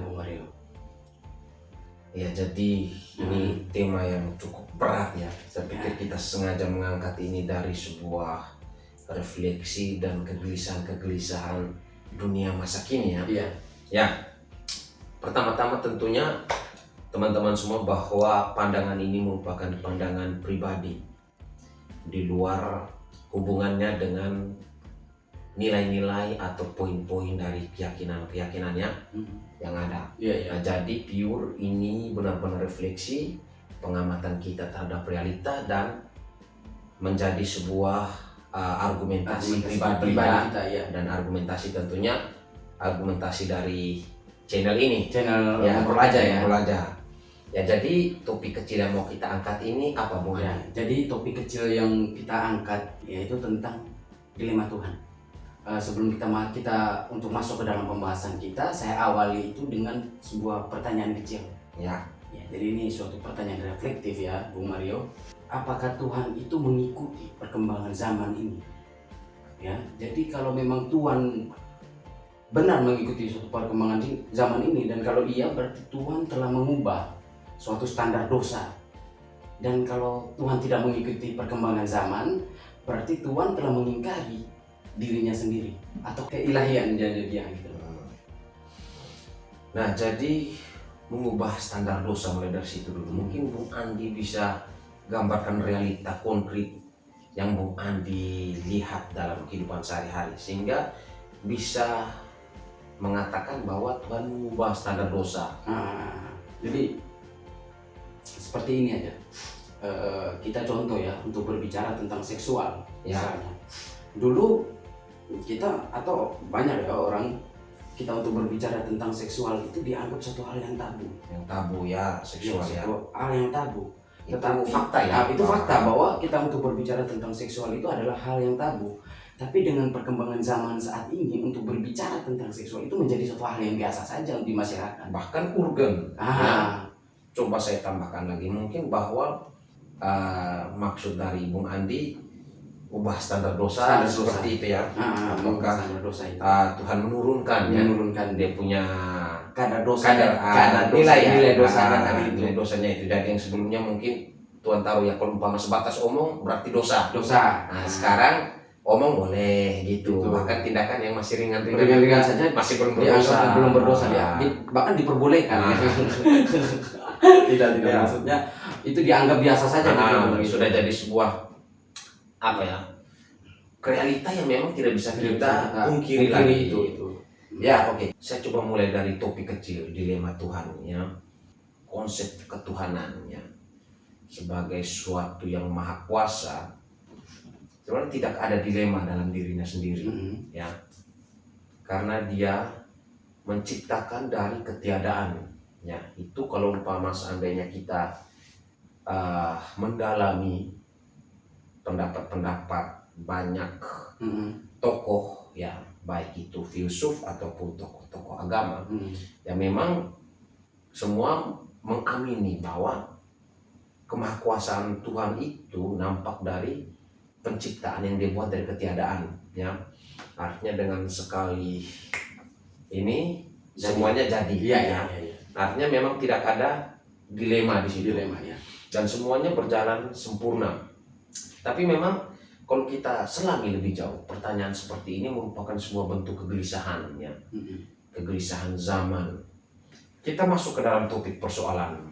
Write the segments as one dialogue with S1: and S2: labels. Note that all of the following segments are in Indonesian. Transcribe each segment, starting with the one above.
S1: Bung Mario?
S2: Ya, jadi ini tema yang cukup berat ya. Saya pikir kita sengaja mengangkat ini dari sebuah refleksi dan kegelisahan dunia masa kini ya.
S1: Iya.
S2: Ya, pertama-tama tentunya teman-teman semua bahwa pandangan ini merupakan pandangan pribadi di luar hubungannya dengan nilai-nilai atau poin-poin dari keyakinan-keyakinannya yang ada.
S1: Iya.
S2: Nah, jadi pure ini benar-benar refleksi pengamatan kita terhadap realita dan menjadi sebuah argumentasi pribadi
S1: kita ya.
S2: Dan argumentasi tentunya argumentasi dari channel ini,
S1: Channel
S2: ya,
S1: Ngobrol Aja ya.
S2: Ngobrol Aja. Ya, jadi topik kecil yang mau kita angkat ini apa, Bung?
S1: Ya, jadi topik kecil yang kita angkat yaitu tentang dilema Tuhan. Sebelum kita untuk masuk ke dalam pembahasan kita, saya awali itu dengan sebuah pertanyaan kecil.
S2: Ya.
S1: Jadi ini suatu pertanyaan reflektif ya, Bung Mario. Apakah Tuhan itu mengikuti perkembangan zaman ini? Ya, jadi kalau memang Tuhan benar mengikuti suatu perkembangan zaman ini, dan kalau iya berarti Tuhan telah mengubah suatu standar dosa. Dan kalau Tuhan tidak mengikuti perkembangan zaman, berarti Tuhan telah mengingkari dirinya sendiri atau keilahian dia gitu.
S2: Nah, jadi mengubah standar dosa mulai dari situ dulu. Mungkin Bung Andi bisa gambarkan realita konkret yang Bung Andi lihat dalam kehidupan sehari-hari sehingga bisa mengatakan bahwa Tuhan mengubah standar dosa.
S1: Jadi seperti ini aja. Kita contoh ya untuk berbicara tentang seksual misalnya. Dulu kita atau banyak ya orang kita untuk berbicara tentang seksual itu dianggap suatu hal yang tabu.
S2: Yang tabu ya, seksual ya.
S1: Hal yang tabu.
S2: Tetapi fakta ya.
S1: Itu fakta bahwa kita untuk berbicara tentang seksual itu adalah hal yang tabu. Tapi dengan perkembangan zaman saat ini untuk berbicara tentang seksual itu menjadi suatu hal yang biasa saja di masyarakat.
S2: Bahkan urgen. Ya. Coba saya tambahkan lagi mungkin bahwa maksud dari Bung Andi ubah standar dosa seperti itu ya. Apakah Tuhan menurunkan dia punya
S1: kadar dosa,
S2: nilai dosanya itu. Jadi yang sebelumnya mungkin Tuhan tahu ya kalau umpama sebatas omong berarti dosa. Nah, sekarang omong boleh gitu. Bahkan tindakan yang masih ringan
S1: saja
S2: masih belum berdosa.
S1: Bahkan diperbolehkan. Tidak ya. Maksudnya itu dianggap biasa saja gitu.
S2: Sudah jadi sebuah realita yang memang tidak bisa kita pungkiri lagi itu. Ya, oke. Saya coba mulai dari topik kecil, dilema Tuhan ya. Konsep ketuhanannya sebagai suatu yang maha kuasa. Sebenarnya tidak ada dilema dalam dirinya sendiri ya. Karena dia menciptakan dari ketiadaan ya. Itu kalau umpama seandainya kita mendalami pendapat-pendapat banyak tokoh ya, baik itu filsuf ataupun tokoh-tokoh agama ya, memang semua mengamini bahwa kemahakuasaan Tuhan itu nampak dari penciptaan yang dibuat dari ketiadaan ya. Artinya dengan sekali ini semuanya jadi ya. Artinya memang tidak ada dilema di situ ya. Dan semuanya berjalan sempurna. Tapi memang kalau kita selami lebih jauh, pertanyaan seperti ini merupakan sebuah bentuk kegelisahan ya. Kegelisahan zaman. Kita masuk ke dalam topik persoalan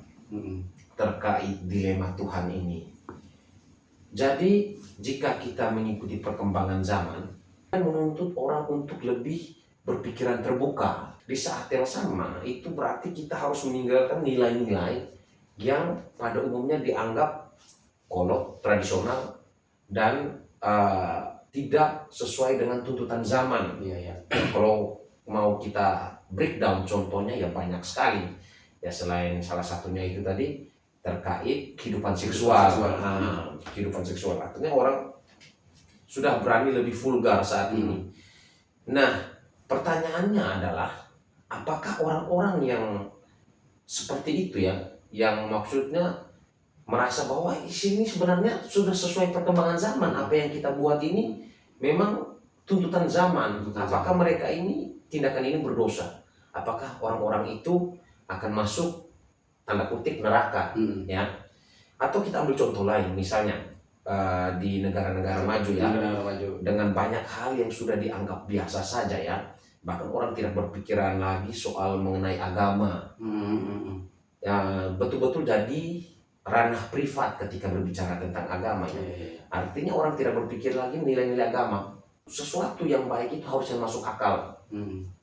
S2: terkait dilema Tuhan ini. Jadi jika kita mengikuti perkembangan zaman, kan menuntut orang untuk lebih berpikiran terbuka. Di saat yang sama itu berarti kita harus meninggalkan nilai-nilai yang pada umumnya dianggap kolot, tradisional, dan tidak sesuai dengan tuntutan zaman. Kalau mau kita breakdown contohnya ya banyak sekali ya, selain salah satunya itu tadi terkait kehidupan seksual. Kehidupan seksual artinya orang sudah berani lebih vulgar saat ini. Nah, pertanyaannya adalah apakah orang-orang yang seperti itu ya, yang maksudnya merasa bahwa ini sebenarnya sudah sesuai perkembangan zaman, apa yang kita buat ini memang tuntutan zaman, apakah mereka ini tindakan ini berdosa? apakah orang-orang itu akan masuk tanda kutip neraka, ya? Atau kita ambil contoh lain, misalnya di negara-negara maju ya, dengan banyak hal yang sudah dianggap biasa saja ya, bahkan orang tidak berpikiran lagi soal mengenai agama, ya betul-betul jadi ranah privat ketika berbicara tentang agama ya. Artinya orang tidak berpikir lagi nilai-nilai agama, sesuatu yang baik itu harusnya masuk akal.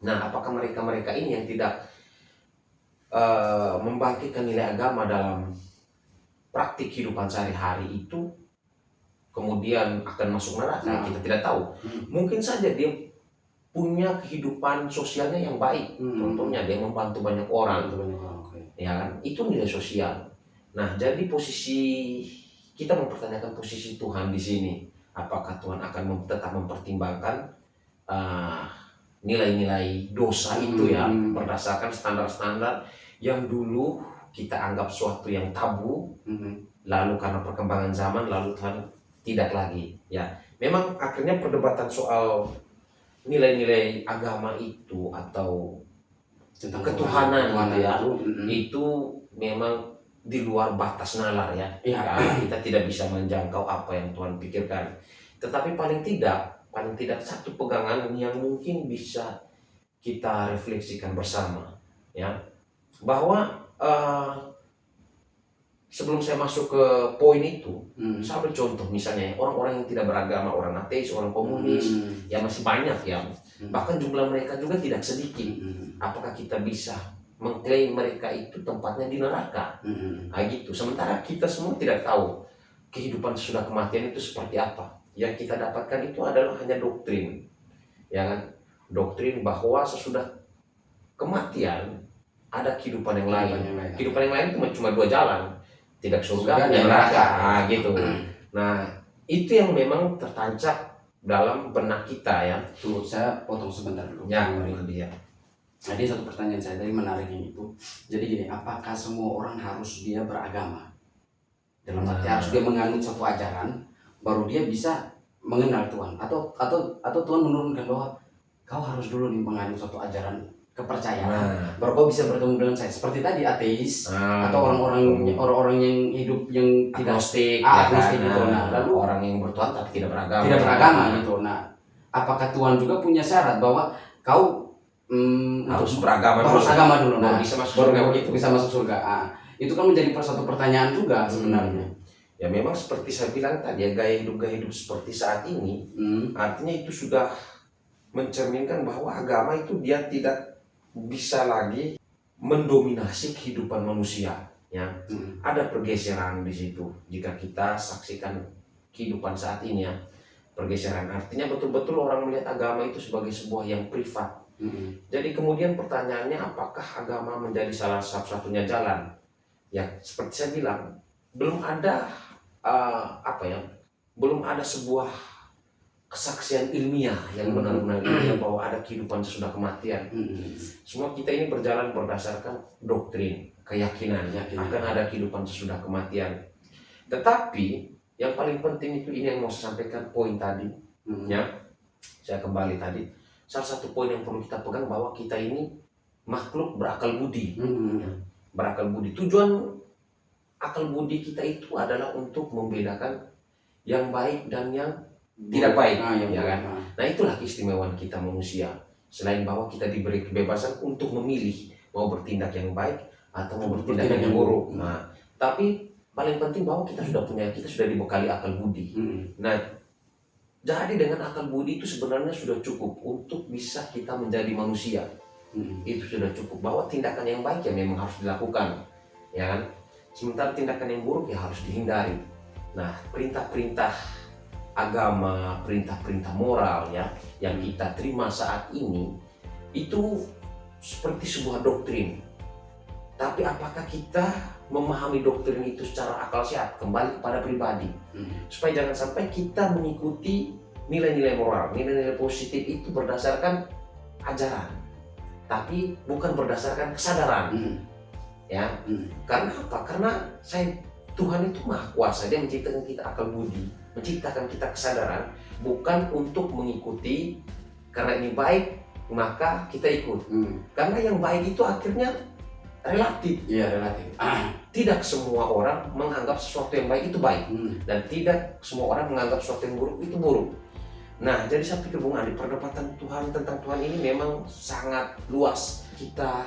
S2: Nah, apakah mereka-mereka ini yang tidak membangkitkan nilai agama dalam praktik kehidupan sehari-hari itu kemudian akan masuk neraka? Kita tidak tahu. Mungkin saja dia punya kehidupan sosialnya yang baik, contohnya dia membantu banyak orang, ya kan? Itu nilai sosial. Nah, jadi posisi kita mempertanyakan posisi Tuhan di sini. Apakah Tuhan akan tetap mempertimbangkan nilai-nilai dosa itu ya, berdasarkan standar-standar yang dulu kita anggap suatu yang tabu, lalu karena perkembangan zaman lalu Tuhan tidak lagi. Ya, memang akhirnya perdebatan soal nilai-nilai agama itu atau
S1: tentang
S2: ketuhanan ya, itu memang di luar batas nalar ya. Kita tidak bisa menjangkau apa yang Tuhan pikirkan. Tetapi paling tidak satu pegangan yang mungkin bisa kita refleksikan bersama ya, bahwa sebelum saya masuk ke poin itu, saya ambil contoh misalnya orang-orang yang tidak beragama, orang ateis, orang komunis, ya masih banyak ya, bahkan jumlah mereka juga tidak sedikit. Apakah kita bisa mengklaim mereka itu tempatnya di neraka? Nah, gitu. Sementara kita semua tidak tahu kehidupan sesudah kematian itu seperti apa. Yang kita dapatkan itu adalah hanya doktrin, ya kan? Doktrin bahwa sesudah kematian ada kehidupan yang lain. Kehidupan yang lain itu cuma dua jalan, tidak surga dan neraka. Nah, gitu. Nah, itu yang memang tertancap dalam benak kita ya.
S1: Tuh, saya potong sebentar dulu.
S2: Ya,
S1: dia. Jadi satu pertanyaan saya tadi menarik ini Bu. Jadi gini, apakah semua orang harus dia beragama? Dalam arti harus dia menganut suatu ajaran baru dia bisa mengenal Tuhan, atau Tuhan menurunkan bahwa kau harus dulu nih menganut suatu ajaran kepercayaan baru kau bisa bertemu dengan saya, seperti tadi ateis atau orang-orang yang hidup yang tidak
S2: agnostik
S1: gitu. Nah, lalu
S2: orang yang bertuhan tapi tidak
S1: beragama gitu. Nah, apakah Tuhan juga punya syarat bahwa kau
S2: harus beragama
S1: dulu, nah,
S2: bisa masuk surga begitu?
S1: Bisa masuk surga. Itu kan menjadi satu pertanyaan juga sebenarnya.
S2: Ya memang seperti saya bilang tadi ya, gaya hidup seperti saat ini artinya itu sudah mencerminkan bahwa agama itu dia tidak bisa lagi mendominasi kehidupan manusia ya. Ada pergeseran di situ jika kita saksikan kehidupan saat ini ya, pergeseran artinya betul-betul orang melihat agama itu sebagai sebuah yang privat. Jadi kemudian pertanyaannya, apakah agama menjadi salah satu-satunya jalan? Ya seperti saya bilang, belum ada belum ada sebuah kesaksian ilmiah yang benar-benar ilmiah bahwa ada kehidupan sesudah kematian. Semua kita ini berjalan berdasarkan doktrin, keyakinan akan ada kehidupan sesudah kematian. Tetapi yang paling penting itu ini yang mau saya sampaikan, poin tadi ya. Saya kembali tadi, salah satu poin yang perlu kita pegang bahwa kita ini makhluk berakal budi. Berakal budi. Tujuan akal budi kita itu adalah untuk membedakan yang baik dan yang tidak baik, ya kan? Nah, itulah keistimewaan kita manusia. Selain bahwa kita diberi kebebasan untuk memilih mau bertindak yang baik atau mau bertindak yang buruk. Nah, tapi paling penting bahwa kita sudah dibekali akal budi. Nah, jadi dengan akal budi itu sebenarnya sudah cukup untuk bisa kita menjadi manusia. Itu sudah cukup, bahwa tindakan yang baik ya memang harus dilakukan, ya kan? Sementara tindakan yang buruk ya harus dihindari. Nah, perintah-perintah agama, perintah-perintah moral ya yang kita terima saat ini itu seperti sebuah doktrin. Tapi apakah kita memahami doktrin itu secara akal sehat? Kembali kepada pribadi. Supaya jangan sampai kita mengikuti nilai-nilai moral, nilai-nilai positif itu berdasarkan ajaran, tapi bukan berdasarkan kesadaran. Ya, karena apa? Karena Tuhan itu Maha Kuasa, Dia menciptakan kita akal budi, menciptakan kita kesadaran, bukan untuk mengikuti karena ini baik maka kita ikut. Karena yang baik itu akhirnya relatif.
S1: Iya, relatif.
S2: Tidak semua orang menganggap sesuatu yang baik itu baik, dan tidak semua orang menganggap sesuatu yang buruk itu buruk. Nah, jadi saya pikir Bung Andi, perdebatan Tuhan tentang Tuhan ini memang sangat luas. Kita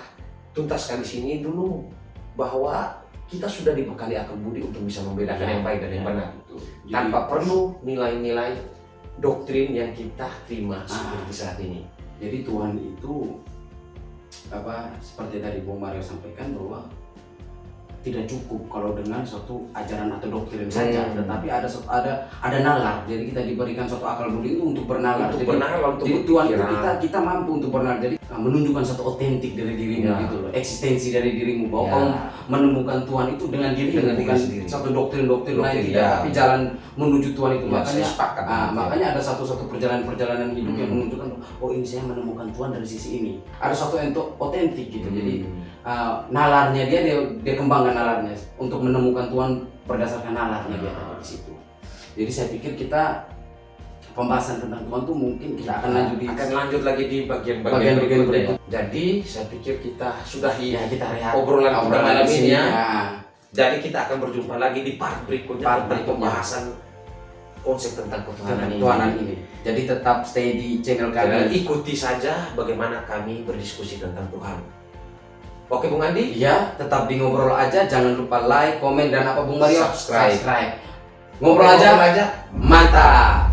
S2: tuntaskan di sini dulu bahwa kita sudah dibekali akal budi untuk bisa membedakan yang baik dan yang benar, tanpa perlu nilai-nilai doktrin yang kita terima seperti saat ini.
S1: Jadi Tuhan itu seperti tadi Bung Mario sampaikan bahwa tidak cukup kalau dengan suatu ajaran atau doktrin saja, tetapi ada nalar. Jadi kita diberikan suatu akal budi itu untuk bernalar. Jadi Tuhan itu kita mampu untuk bernalar. Jadi menunjukkan satu otentik dari dirimu gitu loh, eksistensi dari dirimu, bahwa kamu menemukan Tuhan itu dengan dirimu, bukan satu doktrin lain, tapi jalan menuju Tuhan itu. Makanya ada satu perjalanan hidup yang menunjukkan, oh ini saya menemukan Tuhan dari sisi ini. Ada suatu yang otentik gitu. Jadi nalarnya dia kembangkan nalarnya untuk menemukan Tuhan berdasarkan nalarnya dia ada di situ. Jadi saya pikir kita pembahasan tentang Tuhan tuh mungkin kita akan lanjut lagi di bagian berikutnya. Jadi saya pikir kita sudahi
S2: kita
S1: obrolan
S2: malam ini
S1: ya.
S2: Jadi kita akan berjumpa lagi di part berikutnya tentang pembahasan konsep tentang ketuhanan ini. Jadi tetap stay di channel kami. Ikuti saja bagaimana kami berdiskusi tentang Tuhan. Oke Bung Andi?
S1: Iya, tetap di ngobrol aja. Jangan lupa like, komen, dan apa Bung Mario?
S2: Subscribe.
S1: Ngobrol aja. Mantap.